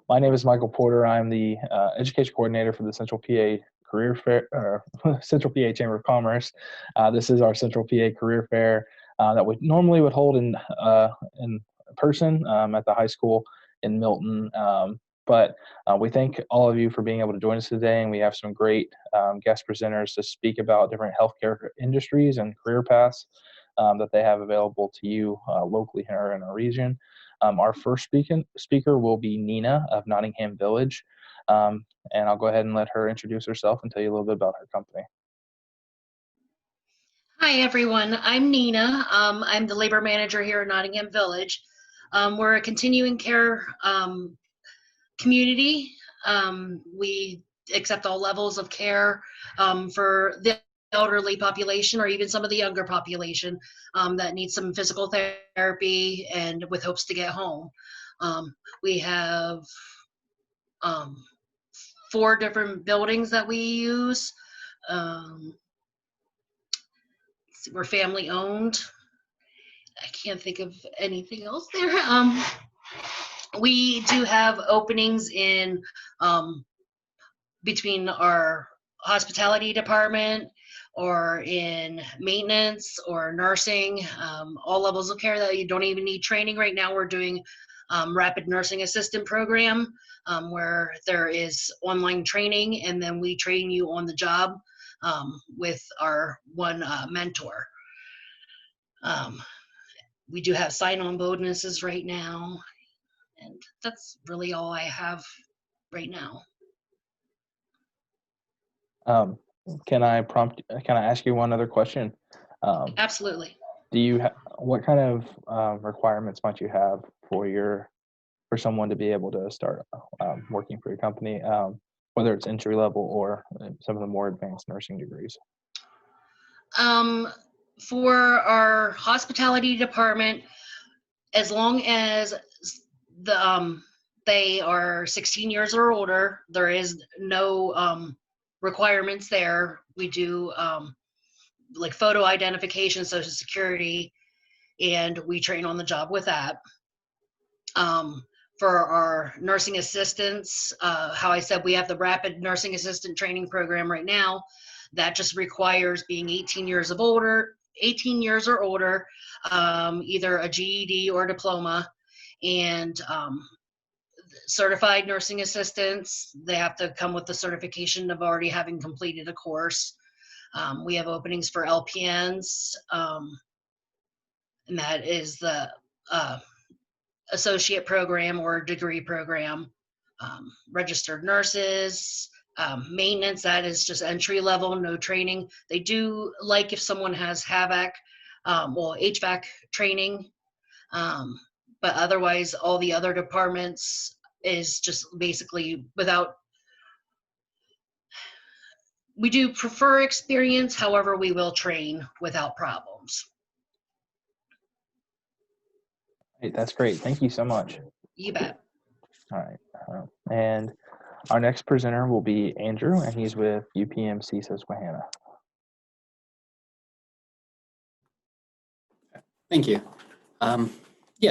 My name is Michael Porter. I'm the education coordinator for the Central PA Career Fair, Central PA Chamber of Commerce. This is our Central PA Career Fair that we normally would hold in person at the high school in Milton. But we thank all of you for being able to join us today, and we have some great guest presenters to speak about different healthcare industries and career paths that they have available to you locally here in our region. Our first speaker will be Nina of Nottingham Village, and I'll go ahead and let her introduce herself and tell you a little bit about her company. Hi, everyone. I'm Nina. I'm the labor manager here at Nottingham Village. We're a continuing care community. We accept all levels of care for the elderly population or even some of the younger population that needs some physical therapy and with hopes to get home. We have 4 different buildings that we use. We're family owned. I can't think of anything else there. We do have openings in between our hospitality department or in maintenance or nursing, all levels of care that you don't even need training. Right now we're doing rapid nursing assistant program where there is online training, and then we train you on the job with our one mentor. We do have sign-on bonuses right now, and that's really all I have right now. Can I ask you one other question? Absolutely. What kind of requirements might you have for someone to be able to start working for your company, whether it's entry level or some of the more advanced nursing degrees? For our hospitality department, as long as they are 16 years or older, there is no requirements there. We do like photo identification, social security, and we train on the job with that. For our nursing assistants, how I said, we have the rapid nursing assistant training program right now. That just requires being 18 years or older, either a GED or diploma, and certified nursing assistants, they have to come with the certification of already having completed a course. We have openings for LPNs, and that is the associate program or degree program. Registered nurses, maintenance, that is just entry level, no training. They do like if someone has HVAC training, but otherwise all the other departments is just basically without. We do prefer experience, however, we will train without problems. Hey, that's great. Thank you so much. You bet. All right. And our next presenter will be Andrew, and he's with UPMC Susquehanna. Thank you.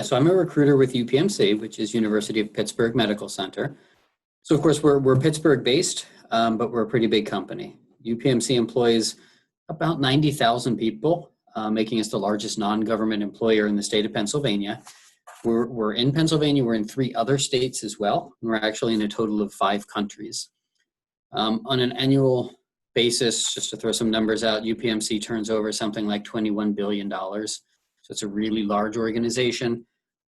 So I'm a recruiter with UPMC, which is University of Pittsburgh Medical Center. So of course we're Pittsburgh based, but we're a pretty big company. UPMC employs about 90,000 people, making us the largest non-government employer in the state of Pennsylvania. We're in Pennsylvania, we're in 3 other states as well. And we're actually in a total of 5 countries. On an annual basis, just to throw some numbers out, UPMC turns over something like $21 billion. So it's a really large organization.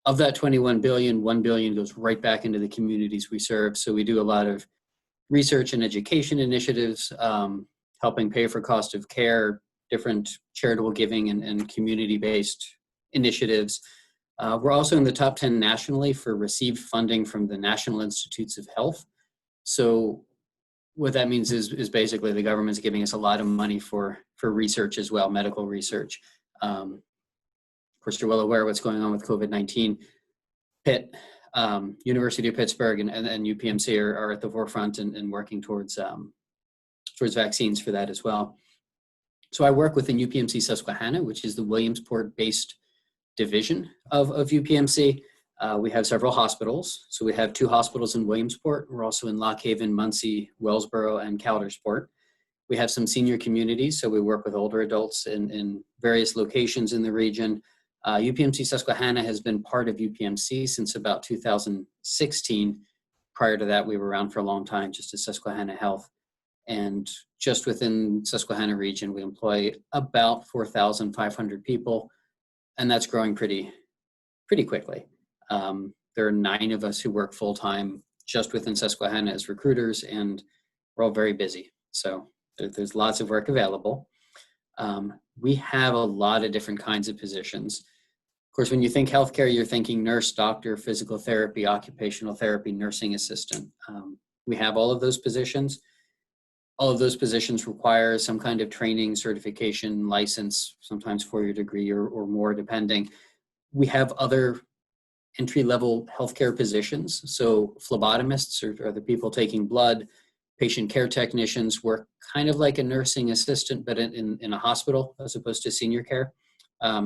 Of that $21 billion, $1 billion goes right back into the communities we serve. So we do a lot of research and education initiatives, helping pay for cost of care, different charitable giving and community-based initiatives. We're also in the top 10 nationally for received funding from the National Institutes of Health. So what that means is basically the government's giving us a lot of money for research as well, medical research. Of course, you're well aware of what's going on with COVID-19. Pitt, University of Pittsburgh, and UPMC are at the forefront and working towards vaccines for that as well. So I work within UPMC Susquehanna, which is the Williamsport-based division of UPMC. We have several hospitals. So we have 2 hospitals in Williamsport. We're also in Lock Haven, Muncie, Wellsboro, and Coudersport. We have some senior communities, so we work with older adults in various locations in the region. UPMC Susquehanna has been part of UPMC since about 2016. Prior to that, we were around for a long time, just as Susquehanna Health. And just within Susquehanna region, we employ about 4,500 people, and that's growing pretty quickly. There are 9 of us who work full-time just within Susquehanna as recruiters, and we're all very busy. So there's lots of work available. We have a lot of different kinds of positions. Of course, when you think healthcare, you're thinking nurse, doctor, physical therapy, occupational therapy, nursing assistant. We have all of those positions. All of those positions require some kind of training, certification, license, sometimes 4-year degree or more, depending. We have other entry-level healthcare positions. So phlebotomists are the people taking blood. Patient care technicians work kind of like a nursing assistant, but in a hospital as opposed to senior care,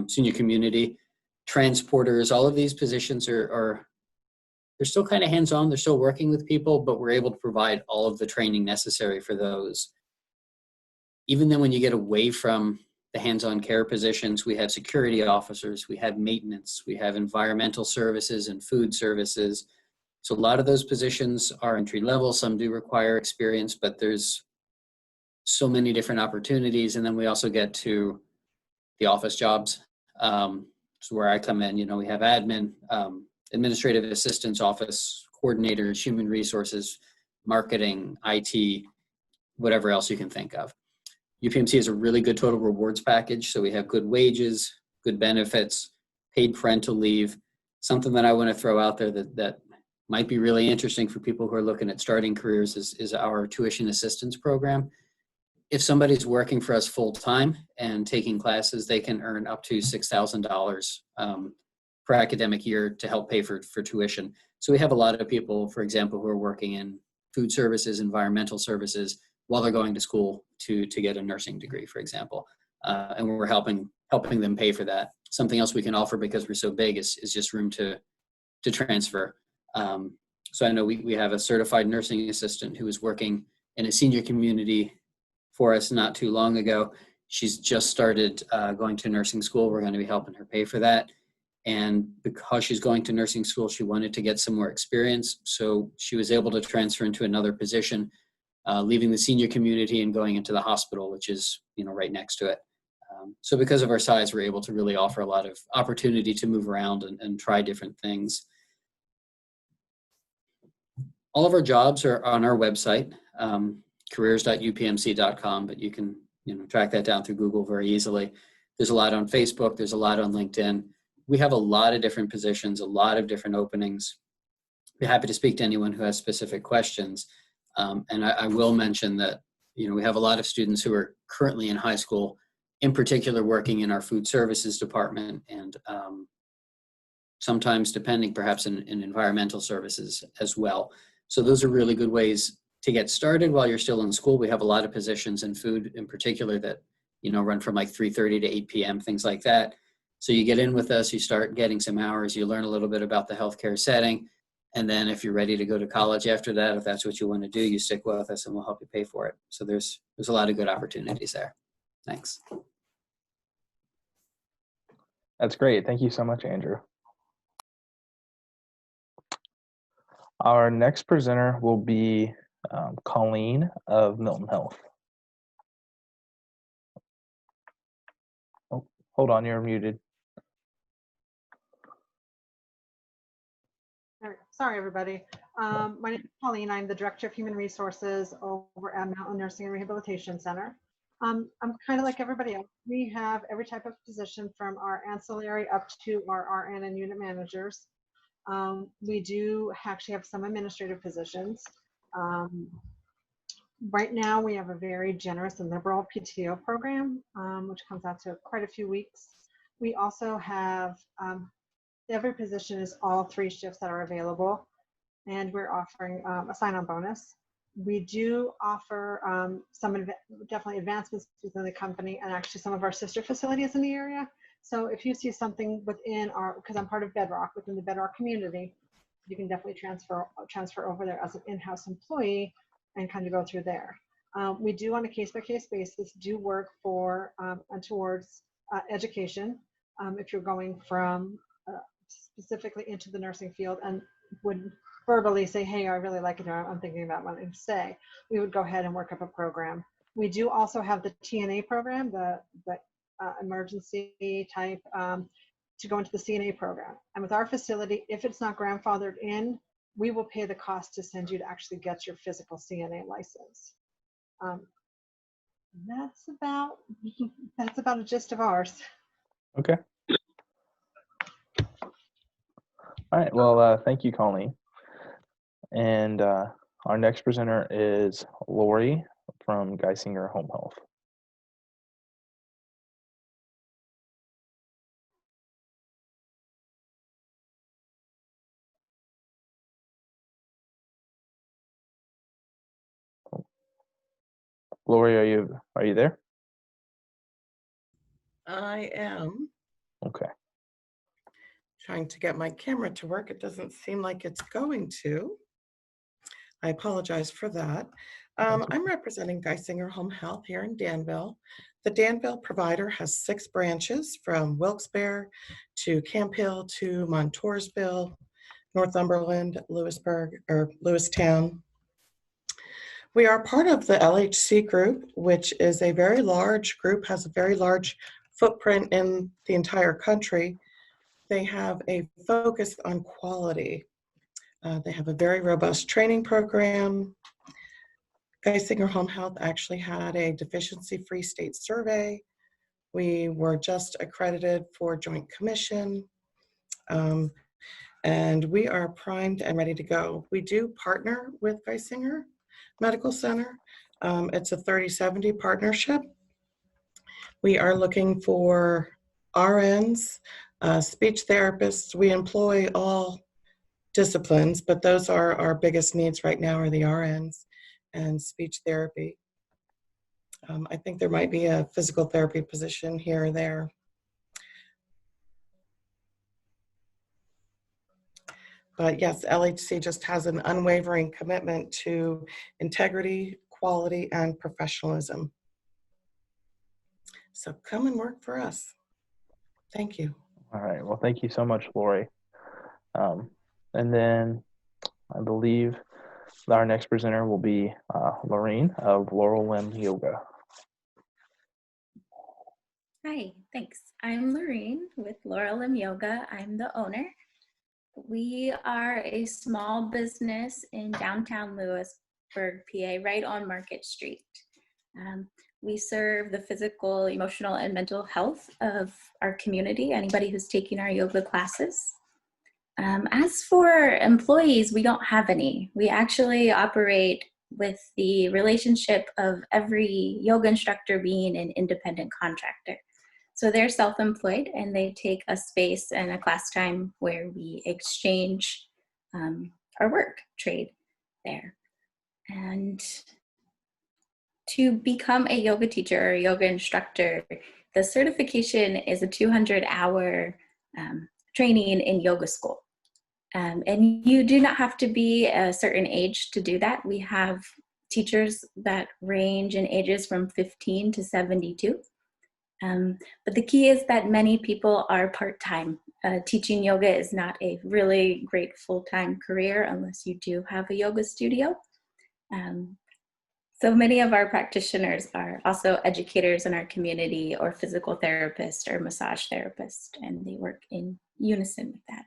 senior community. Transporters, all of these positions they're still kind of hands-on. They're still working with people, but we're able to provide all of the training necessary for those. Even then, when you get away from the hands-on care positions, we have security officers, we have maintenance, we have environmental services and food services. So a lot of those positions are entry level. Some do require experience, but there's so many different opportunities. And then we also get to the office jobs. So where I come in, we have admin, administrative assistants, office coordinators, human resources, marketing, IT, whatever else you can think of. UPMC has a really good total rewards package. So we have good wages, good benefits, paid parental leave. Something that I want to throw out there that might be really interesting for people who are looking at starting careers is our tuition assistance program. If somebody's working for us full-time and taking classes, they can earn up to $6,000 per academic year to help pay for tuition. So we have a lot of people, for example, who are working in food services, environmental services, while they're going to school to get a nursing degree, for example. And we're helping them pay for that. Something else we can offer because we're so big is just room to transfer. So I know we have a certified nursing assistant who was working in a senior community for us not too long ago. She's just started going to nursing school. We're going to be helping her pay for that. And because she's going to nursing school, she wanted to get some more experience. So she was able to transfer into another position, leaving the senior community and going into the hospital, which is right next to it. So because of our size, we're able to really offer a lot of opportunity to move around and try different things. All of our jobs are on our website, careers.upmc.com, but you can track that down through Google very easily. There's a lot on Facebook. There's a lot on LinkedIn. We have a lot of different positions, a lot of different openings. Be happy to speak to anyone who has specific questions. And I will mention that we have a lot of students who are currently in high school, in particular working in our food services department, and sometimes depending perhaps in environmental services as well. So those are really good ways to get started while you're still in school. We have a lot of positions in food in particular that run from like 3:30 to 8 p.m., things like that. So you get in with us, you start getting some hours, you learn a little bit about the healthcare setting, and then if you're ready to go to college after that, if that's what you want to do, you stick with us and we'll help you pay for it. So there's a lot of good opportunities there. Thanks. That's great. Thank you so much, Andrew. Our next presenter will be Colleen of Milton Health. Oh, hold on, you're muted. Sorry, everybody. My name is Colleen. I'm the Director of Human Resources over at Mountain Nursing and Rehabilitation Center. I'm kind of like everybody else. We have every type of position from our ancillary up to our RN and unit managers. We do actually have some administrative positions. Right now, we have a very generous and liberal PTO program, which comes out to quite a few weeks. We also have every position is all 3 shifts that are available, and we're offering a sign-on bonus. We do offer some definitely advancements within the company and actually some of our sister facilities in the area. So if you see something within because I'm part of Bedrock, within the Bedrock community, you can definitely transfer over there as an in-house employee and kind of go through there. We do, on a case-by-case basis, do work for and towards education. If you're going from specifically into the nursing field and would verbally say, hey, I really like it, I'm thinking about wanting to stay, we would go ahead and work up a program. We do also have the TNA program, the emergency type, to go into the CNA program. And with our facility, if it's not grandfathered in, we will pay the cost to send you to actually get your physical CNA license. That's about a gist of ours. Okay. All right. Well, thank you, Colleen. And our next presenter is Lori from Geisinger Home Health. Lori, are you there? I am Okay. trying to get my camera to work. It doesn't seem like it's going to. I apologize for that. I'm representing Geisinger Home Health here in Danville. The Danville provider has 6 branches, from Wilkes-Barre to Camp Hill to Montoursville, Northumberland, Lewistown. We are part of the LHC group, which is a very large group, has a very large footprint in the entire country. They have a focus on quality. They have a very robust training program. Geisinger Home Health actually had a deficiency-free state survey. We were just accredited for Joint Commission, and we are primed and ready to go. We do partner with Geisinger Medical Center. It's a 30-70 partnership. We are looking for RNs, speech therapists. We employ all disciplines, but those are our biggest needs right now, are the RNs and speech therapy. I think there might be a physical therapy position here or there. But yes, LHC just has an unwavering commitment to integrity, quality, and professionalism. So come and work for us. Thank you. All right. Well, thank you so much, Lori. And then I believe our next presenter will be Laurene of Laurel Yoga. Hi, thanks. I'm Laurene with Laurel Yoga. I'm the owner. We are a small business in downtown Lewisburg, PA, right on Market Street. We serve the physical, emotional, and mental health of our community, anybody who's taking our yoga classes. As for employees, we don't have any. We actually operate with the relationship of every yoga instructor being an independent contractor. So they're self-employed and they take a space and a class time where we exchange our work, trade there. And to become a yoga teacher or a yoga instructor, the certification is a 200-hour training in yoga school. And you do not have to be a certain age to do that. We have teachers that range in ages from 15 to 72. But the key is that many people are part-time. Teaching yoga is not a really great full-time career unless you do have a yoga studio. So many of our practitioners are also educators in our community, or physical therapists or massage therapists, and they work in unison with that.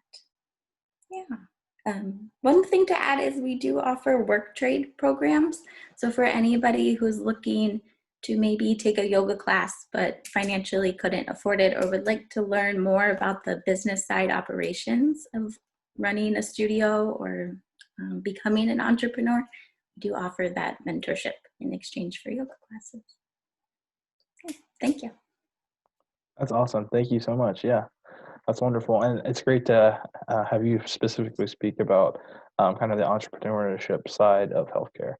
Yeah. One thing to add is we do offer work trade programs. So for anybody who's looking to maybe take a yoga class but financially couldn't afford it, or would like to learn more about the business side operations of running a studio or becoming an entrepreneur, we do offer that mentorship in exchange for yoga classes. Okay, thank you. That's awesome. Thank you so much. Yeah, that's wonderful. And it's great to have you specifically speak about kind of the entrepreneurship side of healthcare,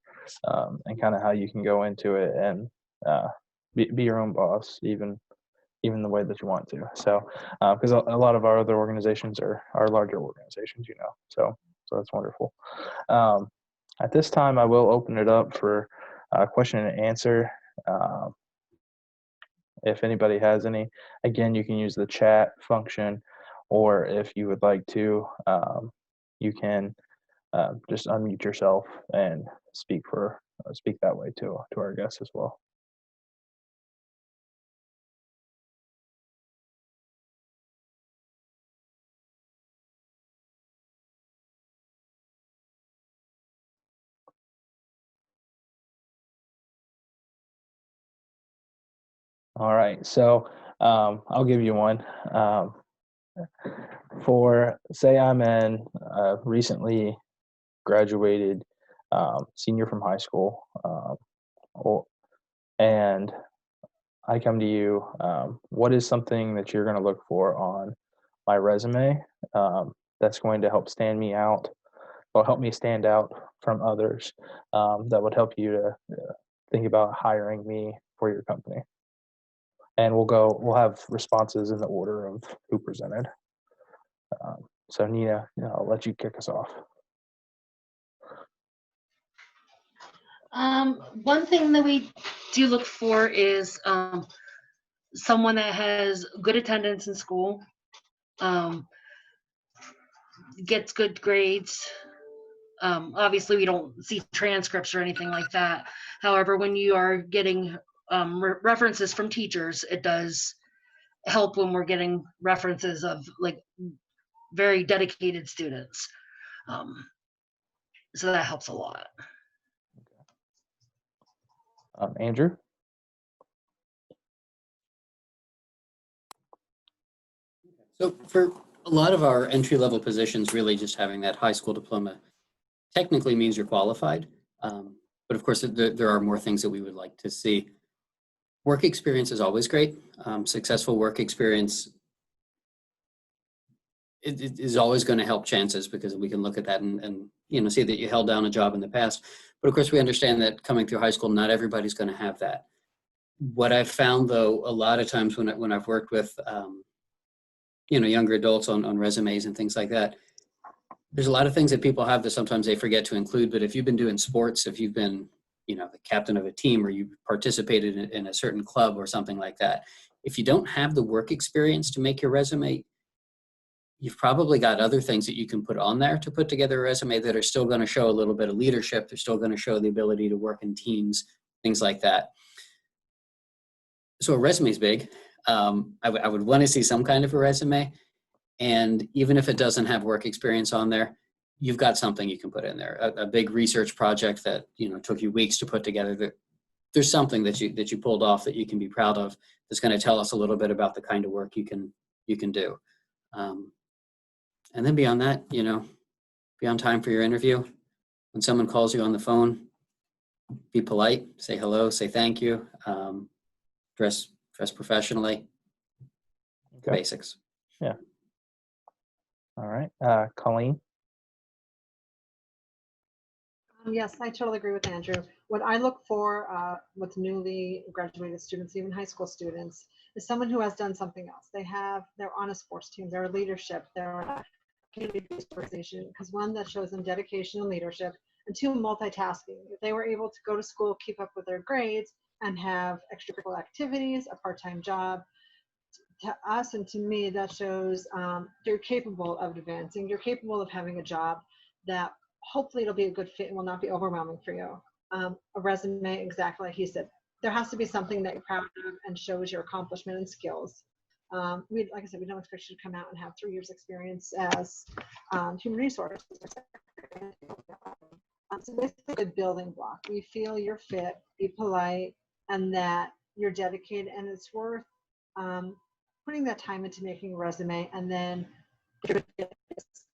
and kind of how you can go into it and be your own boss, even even the way that you want to. So, because a lot of our other organizations are larger organizations, so that's wonderful. At this time, I will open it up for question and answer. If anybody has any, again, you can use the chat function, or if you would like to, you can just unmute yourself and speak that way to our guests as well. All right, so I'll give you one. For say I'm an recently graduated senior from high school, and I come to you, what is something that you're going to look for on my resume that's going to help stand me out, or help me stand out from others, that would help you to think about hiring me for your company? And we'll have responses in the order of who presented. So Nina, I'll let you kick us off. One thing that we do look for is someone that has good attendance in school, gets good grades. Obviously, we don't see transcripts or anything like that. However, when you are getting references from teachers, it does help when we're getting references of like very dedicated students. So that helps a lot. Andrew? So for a lot of our entry-level positions, really just having that high school diploma technically means you're qualified. But of course, there are more things that we would like to see. Work experience is always great. Successful work experience it is always going to help chances, because we can look at that and see that you held down a job in the past. But of course, we understand that coming through high school, not everybody's going to have that. What I've found, though, a lot of times when I've worked with younger adults on resumes and things like that, there's a lot of things that people have that sometimes they forget to include. But if you've been doing sports, if you've been the captain of a team, or you participated in a certain club or something like that, if you don't have the work experience to make your resume, you've probably got other things that you can put on there to put together a resume that are still going to show a little bit of leadership. They're still going to show the ability to work in teams, things like that. So a resume is big. I would want to see some kind of a resume. And even if it doesn't have work experience on there, you've got something you can put in there. A big research project that took you weeks to put together. There's something that you pulled off that you can be proud of. That's going to tell us a little bit about the kind of work you can do. And then beyond that, be on time for your interview. When someone calls you on the phone, be polite, say hello, say thank you, dress professionally. Okay. Basics. Yeah. All right, Colleen. Yes, I totally agree with Andrew. What I look for with newly graduated students, even high school students, is someone who has done something else. They're on a sports team, they're leadership, they're a community-based organization, because one, that shows them dedication and leadership, and two, multitasking. If they were able to go to school, keep up with their grades, and have extracurricular activities, a part-time job, to us and to me, that shows you're capable of advancing. You're capable of having a job that hopefully it'll be a good fit and will not be overwhelming for you. A resume, exactly like he said, there has to be something that you're proud of and shows your accomplishment and skills. Like I said, we don't expect you to come out and have 3 years experience as human resources. So basically a good building block. We feel you're fit, be polite, and that you're dedicated, and it's worth putting that time into making a resume. And then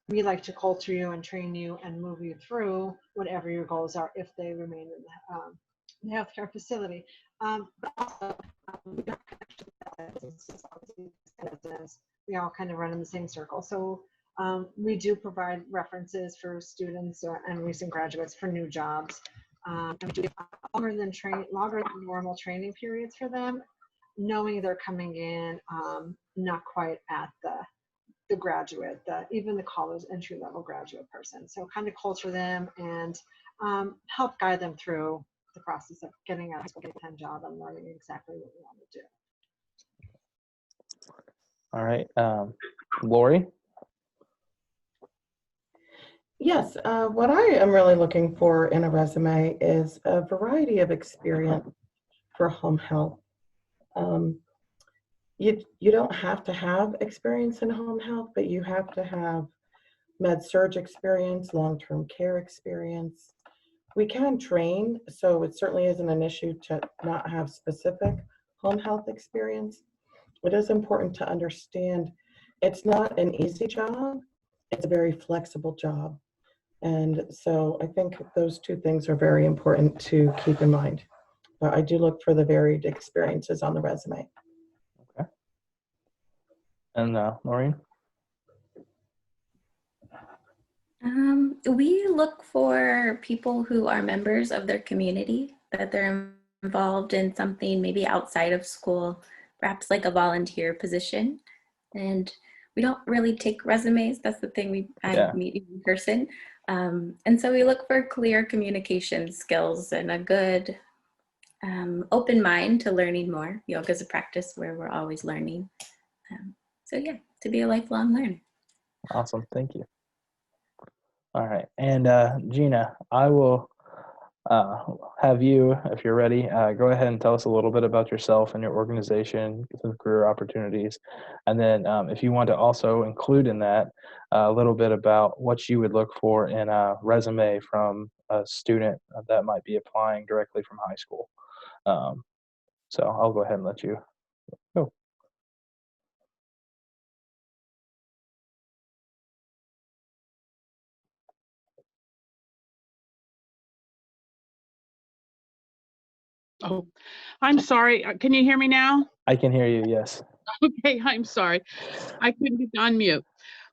we like to culture you and train you and move you through whatever your goals are if they remain in the healthcare facility. But also, we all kind of run in the same circle. So we do provide references for students and recent graduates for new jobs. And we do longer than normal training periods for them. knowing they're coming in not quite at the graduate, even the college entry level graduate person. So kind of culture them and help guide them through the process of getting out of school, getting a job, and learning exactly what we want to do. All right, Lori. Yes, what I am really looking for in a resume is a variety of experience for home health. You don't have to have experience in home health, but you have to have med-surg experience, long-term care experience. We can train, so it certainly isn't an issue to not have specific home health experience. It is important to understand it's not an easy job, it's a very flexible job. And so I think those two things are very important to keep in mind. But I do look for the varied experiences on the resume. Okay. And Laurene? We look for people who are members of their community, that they're involved in something maybe outside of school, perhaps like a volunteer position. And we don't really take resumes. That's the thing, I meet in person. And so we look for clear communication skills and a good open mind to learning more. Yoga is a practice where we're always learning. So yeah, to be a lifelong learner. Awesome, thank you. All right, and Gina, I will have you, if you're ready, go ahead and tell us a little bit about yourself and your organization, some career opportunities, and then if you want to also include in that a little bit about what you would look for in a resume from a student that might be applying directly from high school. So I'll go ahead and let you go. Oh, I'm sorry. Can you hear me now? I can hear you, yes. Okay, I'm sorry. I couldn't get to unmute.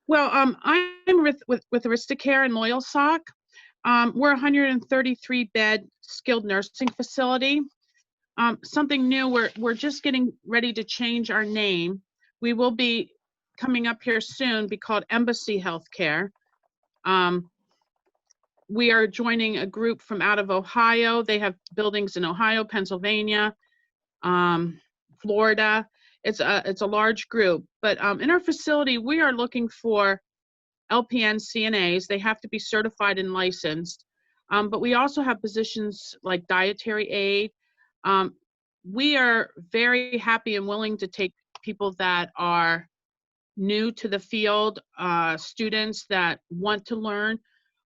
Well, I'm with Aristacare in Loyalsock. We're a 133-bed skilled nursing facility. Something new, we're just getting ready to change our name. We will be coming up here soon, be called Embassy Healthcare. We are joining a group from out of Ohio. They have buildings in Ohio, Pennsylvania, Florida. It's a large group, but in our facility, we are looking for LPN CNAs. They have to be certified and licensed, but we also have positions like dietary aid. We are very happy and willing to take people that are new to the field, students that want to learn.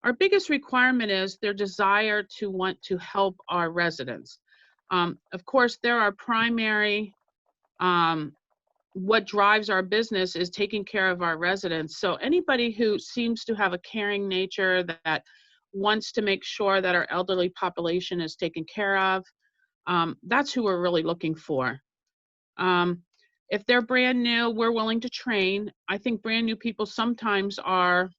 Our biggest requirement is their desire to want to help our residents. Of course, there are primary, what drives our business is taking care of our residents. So anybody who seems to have a caring nature that wants to make sure that our elderly population is taken care of, that's who we're really looking for. If they're brand new, we're willing to train. I think brand new people sometimes are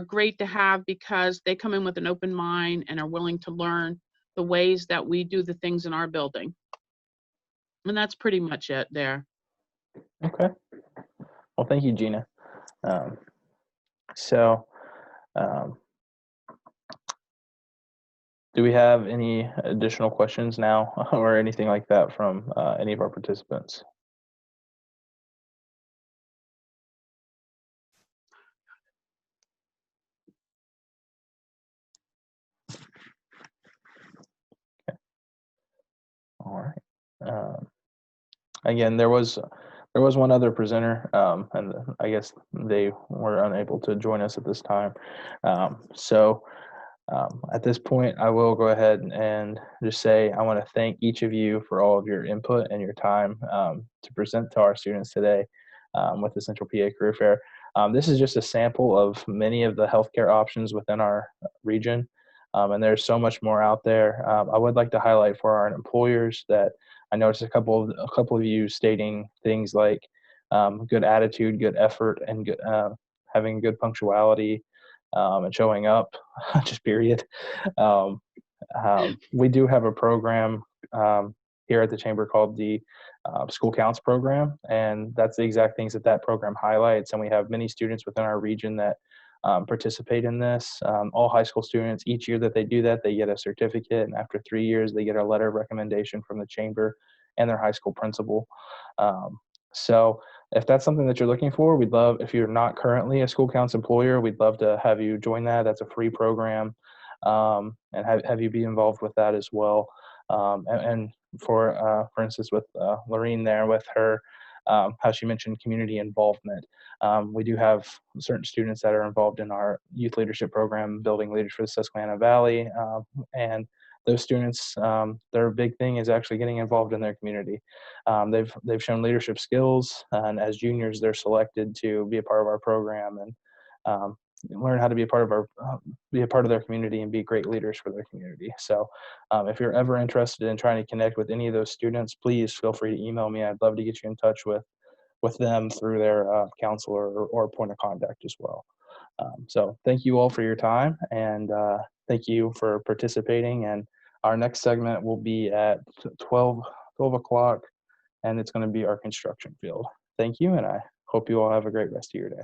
great to have because they come in with an open mind and are willing to learn the ways that we do the things in our building. And that's pretty much it there. Okay. Well, thank you, Gina. Do we have any additional questions now or anything like that from any of our participants? Okay. All right. Again, there was one other presenter, and I guess they were unable to join us at this time. At this point, I will go ahead and just say I want to thank each of you for all of your input and your time to present to our students today with the Central PA Career Fair. This is just a sample of many of the healthcare options within our region, and there's so much more out there. I would like to highlight for our employers that I noticed a couple of you stating things like good attitude, good effort, and good, having good punctuality and showing up, just period. We do have a program here at the chamber called the School Counts program, and that's the exact things that that program highlights. And we have many students within our region that participate in this. All high school students, each year that they do that, they get a certificate, and after 3 years, they get a letter of recommendation from the chamber and their high school principal. So if that's something that you're looking for, we'd love, if you're not currently a School Counts employer, we'd love to have you join that. That's a free program, and have you be involved with that as well. And for instance, with Laurene there, with her, how she mentioned community involvement. We do have certain students that are involved in our youth leadership program, Building Leaders for the Susquehanna Valley, and those students, their big thing is actually getting involved in their community. They've shown leadership skills, and as juniors, they're selected to be a part of our program and learn how to be a part of their community and be great leaders for their community. So, if you're ever interested in trying to connect with any of those students, please feel free to email me. I'd love to get you in touch with them through their counselor or point of contact as well. So, thank you all for your time, and thank you for participating. And our next segment will be at 12 o'clock, and it's going to be our construction field. Thank you, and I hope you all have a great rest of your day.